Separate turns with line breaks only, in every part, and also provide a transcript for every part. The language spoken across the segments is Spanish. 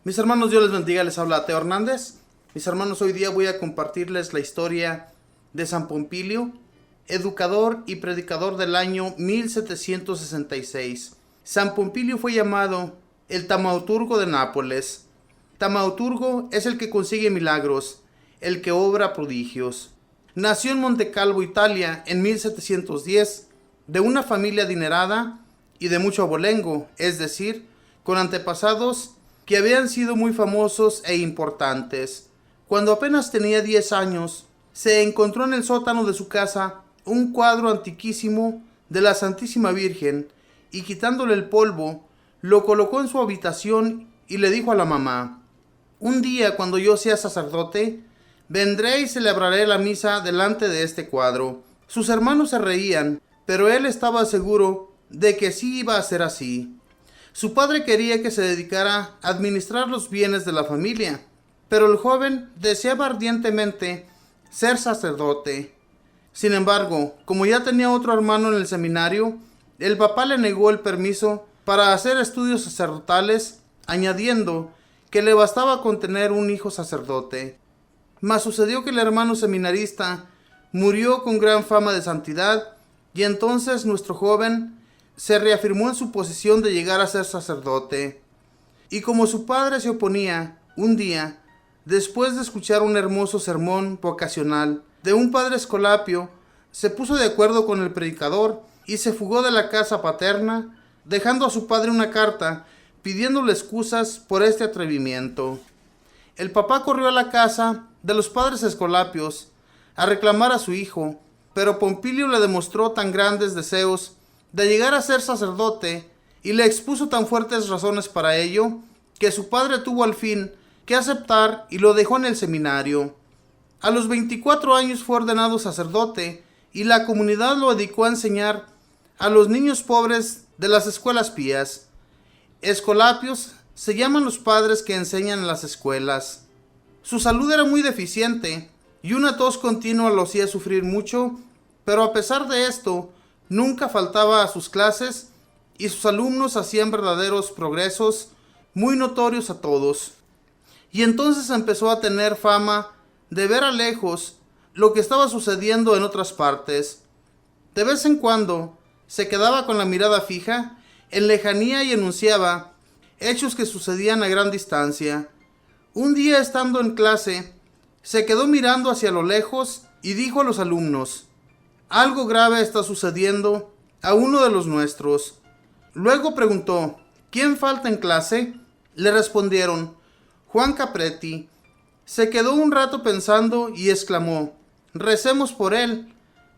Mis hermanos, Dios les bendiga, les habla Teo Hernández. Mis hermanos, hoy día voy a compartirles la historia de San Pompilio, educador y predicador del año 1766. San Pompilio fue llamado el Taumaturgo de Nápoles. Taumaturgo es el que consigue milagros, el que obra prodigios. Nació en Montecalvo, Italia, en 1710, de una familia adinerada y de mucho abolengo, es decir, con antepasados que habían sido muy famosos e importantes. Cuando apenas tenía 10 años, se encontró en el sótano de su casa un cuadro antiquísimo de la Santísima Virgen y quitándole el polvo, lo colocó en su habitación y le dijo a la mamá: un día cuando yo sea sacerdote, vendré y celebraré la misa delante de este cuadro. Sus hermanos se reían, pero él estaba seguro de que sí iba a ser así. Su padre quería que se dedicara a administrar los bienes de la familia, pero el joven deseaba ardientemente ser sacerdote. Sin embargo, como ya tenía otro hermano en el seminario, el papá le negó el permiso para hacer estudios sacerdotales, añadiendo que le bastaba con tener un hijo sacerdote. Mas sucedió que el hermano seminarista murió con gran fama de santidad, y entonces nuestro joven se reafirmó en su posición de llegar a ser sacerdote. Y como su padre se oponía, un día, después de escuchar un hermoso sermón vocacional de un padre Escolapio, se puso de acuerdo con el predicador y se fugó de la casa paterna, dejando a su padre una carta pidiéndole excusas por este atrevimiento. El papá corrió a la casa de los padres Escolapios a reclamar a su hijo, pero Pompilio le demostró tan grandes deseos de llegar a ser sacerdote y le expuso tan fuertes razones para ello, que su padre tuvo al fin que aceptar y lo dejó en el seminario. A los 24 años fue ordenado sacerdote y la comunidad lo dedicó a enseñar a los niños pobres de las escuelas pías. Escolapios se llaman los padres que enseñan en las escuelas. Su salud era muy deficiente y una tos continua lo hacía sufrir mucho, pero a pesar de esto, nunca faltaba a sus clases y sus alumnos hacían verdaderos progresos muy notorios a todos. Y entonces empezó a tener fama de ver a lejos lo que estaba sucediendo en otras partes. De vez en cuando se quedaba con la mirada fija en lejanía y enunciaba hechos que sucedían a gran distancia. Un día, estando en clase, se quedó mirando hacia lo lejos y dijo a los alumnos: algo grave está sucediendo a uno de los nuestros. Luego preguntó: ¿quién falta en clase? Le respondieron: Juan Capretti. Se quedó un rato pensando y exclamó: recemos por él,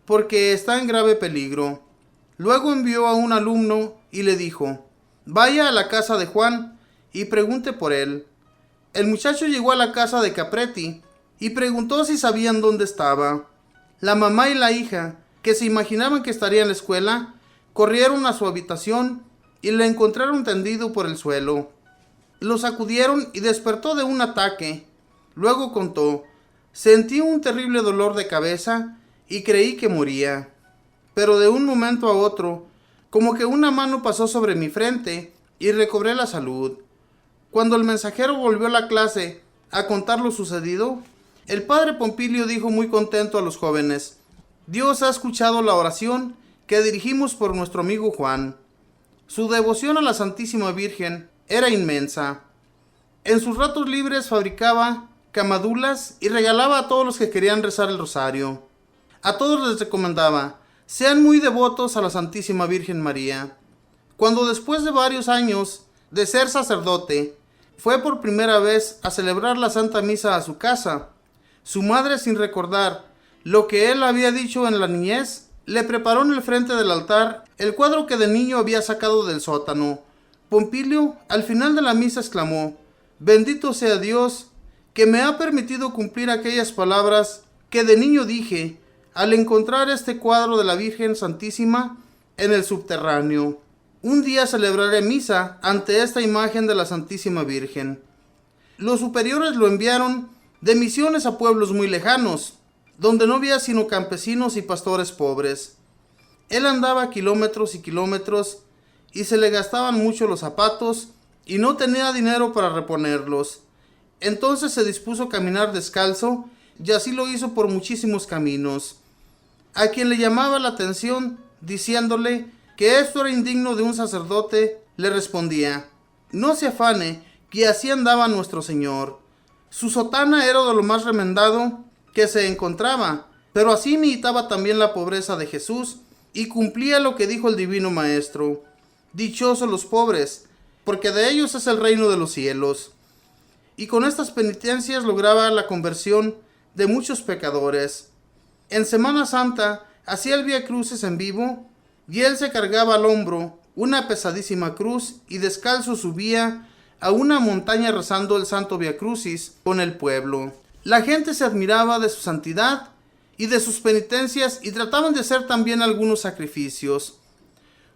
porque está en grave peligro. Luego envió a un alumno y le dijo: vaya a la casa de Juan y pregunte por él. El muchacho llegó a la casa de Capretti y preguntó si sabían dónde estaba. La mamá y la hija, que se imaginaban que estaría en la escuela, corrieron a su habitación y le encontraron tendido por el suelo. Lo sacudieron y despertó de un ataque. Luego contó: sentí un terrible dolor de cabeza y creí que moría. Pero de un momento a otro, como que una mano pasó sobre mi frente y recobré la salud. Cuando el mensajero volvió a la clase a contar lo sucedido, el padre Pompilio dijo muy contento a los jóvenes: Dios ha escuchado la oración que dirigimos por nuestro amigo Juan. Su devoción a la Santísima Virgen era inmensa. En sus ratos libres fabricaba camadulas y regalaba a todos los que querían rezar el rosario. A todos les recomendaba: sean muy devotos a la Santísima Virgen María. Cuando después de varios años de ser sacerdote, fue por primera vez a celebrar la Santa Misa a su casa, su madre, sin recordar lo que él había dicho en la niñez, le preparó en el frente del altar el cuadro que de niño había sacado del sótano. Pompilio, al final de la misa, exclamó: bendito sea Dios, que me ha permitido cumplir aquellas palabras que de niño dije al encontrar este cuadro de la Virgen Santísima en el subterráneo. Un día celebraré misa ante esta imagen de la Santísima Virgen. Los superiores lo enviaron de misiones a pueblos muy lejanos, donde no había sino campesinos y pastores pobres. Él andaba kilómetros y kilómetros y se le gastaban mucho los zapatos y no tenía dinero para reponerlos. Entonces se dispuso a caminar descalzo, y así lo hizo por muchísimos caminos. A quien le llamaba la atención, diciéndole que esto era indigno de un sacerdote, le respondía: no se afane, que así andaba nuestro Señor. Su sotana era de lo más remendado que se encontraba, pero así imitaba también la pobreza de Jesús y cumplía lo que dijo el divino Maestro: dichosos los pobres, porque de ellos es el reino de los cielos. Y con estas penitencias lograba la conversión de muchos pecadores. En Semana Santa hacía el Vía Crucis en vivo, y él se cargaba al hombro una pesadísima cruz y descalzo subía a una montaña rezando el Santo Vía Crucis con el pueblo. La gente se admiraba de su santidad y de sus penitencias y trataban de hacer también algunos sacrificios.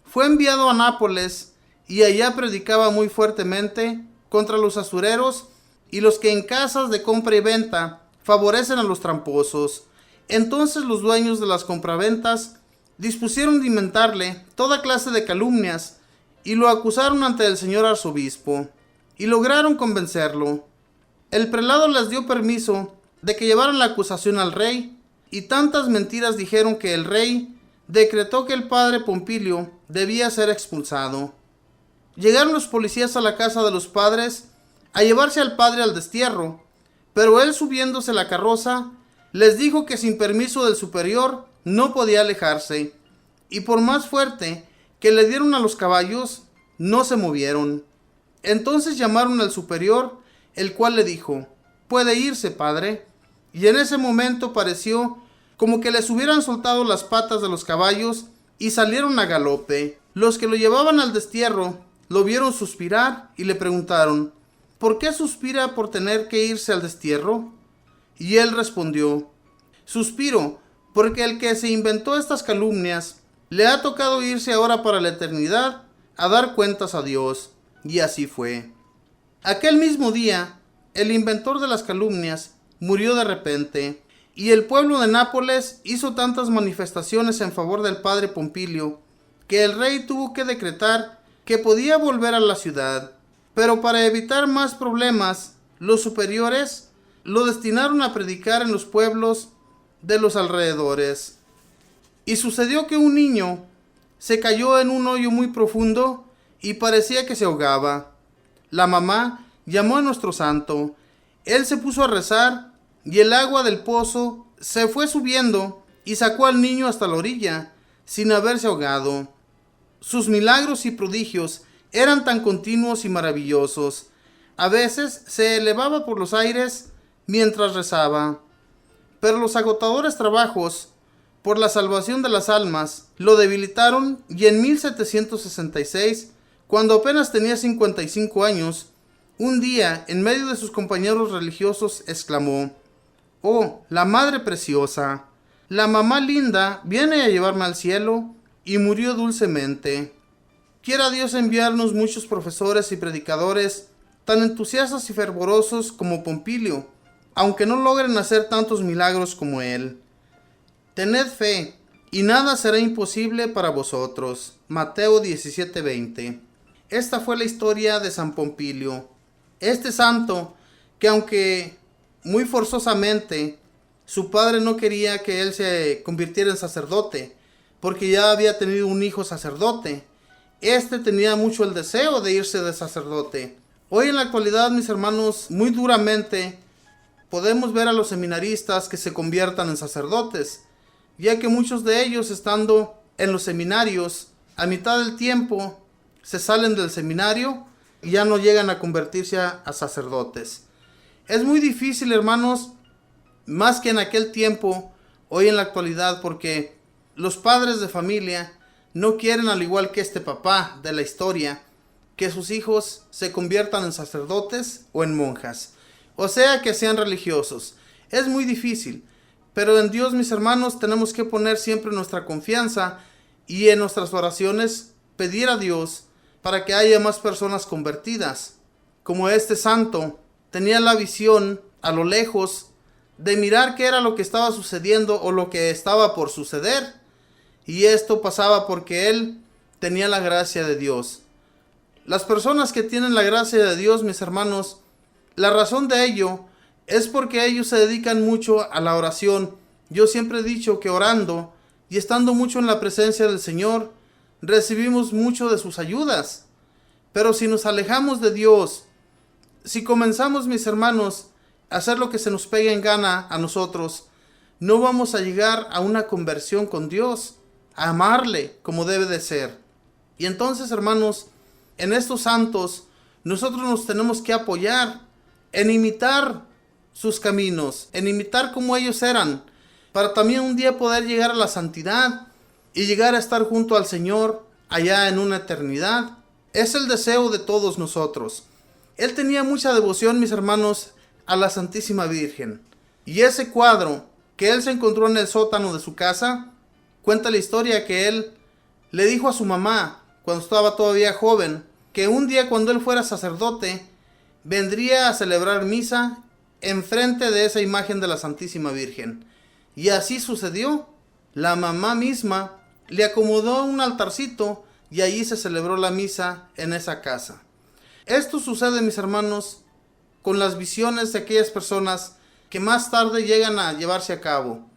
Fue enviado a Nápoles y allá predicaba muy fuertemente contra los usureros y los que en casas de compra y venta favorecen a los tramposos. Entonces los dueños de las compraventas dispusieron de inventarle toda clase de calumnias y lo acusaron ante el señor arzobispo y lograron convencerlo. El prelado les dio permiso de que llevaran la acusación al rey, y tantas mentiras dijeron que el rey decretó que el padre Pompilio debía ser expulsado. Llegaron los policías a la casa de los padres a llevarse al padre al destierro, pero él, subiéndose a la carroza, les dijo que sin permiso del superior no podía alejarse, y por más fuerte que le dieron a los caballos, no se movieron. Entonces llamaron al superior, el cual le dijo: puede irse, padre. Y en ese momento pareció como que les hubieran soltado las patas de los caballos y salieron a galope. Los que lo llevaban al destierro lo vieron suspirar y le preguntaron: ¿por qué suspira por tener que irse al destierro? Y él respondió: suspiro porque el que se inventó estas calumnias le ha tocado irse ahora para la eternidad a dar cuentas a Dios. Y así fue. Aquel mismo día, el inventor de las calumnias murió de repente, y el pueblo de Nápoles hizo tantas manifestaciones en favor del padre Pompilio que el rey tuvo que decretar que podía volver a la ciudad. Pero para evitar más problemas, los superiores lo destinaron a predicar en los pueblos de los alrededores. Y sucedió que un niño se cayó en un hoyo muy profundo y parecía que se ahogaba. La mamá llamó a nuestro santo. Él se puso a rezar y el agua del pozo se fue subiendo y sacó al niño hasta la orilla sin haberse ahogado. Sus milagros y prodigios eran tan continuos y maravillosos. A veces se elevaba por los aires mientras rezaba. Pero los agotadores trabajos por la salvación de las almas lo debilitaron, y en 1766, cuando apenas tenía 55 años, un día, en medio de sus compañeros religiosos, exclamó: «Oh, la Madre Preciosa, la mamá linda viene a llevarme al cielo», y murió dulcemente. Quiera Dios enviarnos muchos profesores y predicadores tan entusiastas y fervorosos como Pompilio, aunque no logren hacer tantos milagros como él. Tened fe, y nada será imposible para vosotros. Mateo 17:20. Esta fue la historia de San Pompilio. Este santo, que aunque muy forzosamente, su padre no quería que él se convirtiera en sacerdote, porque ya había tenido un hijo sacerdote. Este tenía mucho el deseo de irse de sacerdote. Hoy en la actualidad, mis hermanos, muy duramente podemos ver a los seminaristas que se conviertan en sacerdotes, ya que muchos de ellos, estando en los seminarios, a mitad del tiempo se salen del seminario y ya no llegan a convertirse a sacerdotes. Es muy difícil, hermanos, más que en aquel tiempo, hoy en la actualidad, porque los padres de familia no quieren, al igual que este papá de la historia, que sus hijos se conviertan en sacerdotes o en monjas, o sea, que sean religiosos. Es muy difícil, pero en Dios, mis hermanos, tenemos que poner siempre nuestra confianza y en nuestras oraciones pedir a Dios para que haya más personas convertidas. Como este santo tenía la visión a lo lejos de mirar qué era lo que estaba sucediendo o lo que estaba por suceder, y esto pasaba porque él tenía la gracia de Dios. Las personas que tienen la gracia de Dios, mis hermanos, la razón de ello es porque ellos se dedican mucho a la oración. Yo siempre he dicho que orando y estando mucho en la presencia del Señor, recibimos mucho de sus ayudas. Pero si nos alejamos de Dios, si comenzamos, mis hermanos, a hacer lo que se nos pegue en gana a nosotros, no vamos a llegar a una conversión con Dios, a amarle como debe de ser. Y entonces, hermanos, en estos santos, nosotros nos tenemos que apoyar en imitar sus caminos, en imitar como ellos eran, para también un día poder llegar a la santidad y llegar a estar junto al Señor allá en una eternidad. Es el deseo de todos nosotros. Él tenía mucha devoción, mis hermanos, a la Santísima Virgen. Y ese cuadro que él se encontró en el sótano de su casa, cuenta la historia que él le dijo a su mamá, cuando estaba todavía joven, que un día cuando él fuera sacerdote, vendría a celebrar misa enfrente de esa imagen de la Santísima Virgen. Y así sucedió. La mamá misma le acomodó un altarcito y allí se celebró la misa en esa casa. Esto sucede, mis hermanos, con las visiones de aquellas personas que más tarde llegan a llevarse a cabo.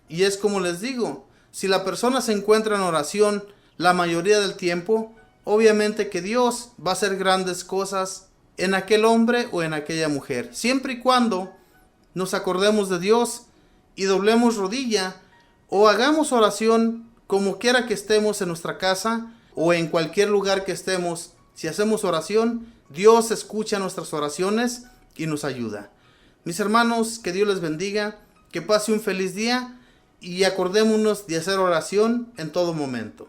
Y es como les digo, si la persona se encuentra en oración la mayoría del tiempo, obviamente que Dios va a hacer grandes cosas en aquel hombre o en aquella mujer, siempre y cuando nos acordemos de Dios y doblemos rodilla o hagamos oración como quiera que estemos en nuestra casa o en cualquier lugar que estemos. Si hacemos oración, Dios escucha nuestras oraciones y nos ayuda. Mis hermanos, que Dios les bendiga, que pase un feliz día y acordémonos de hacer oración en todo momento.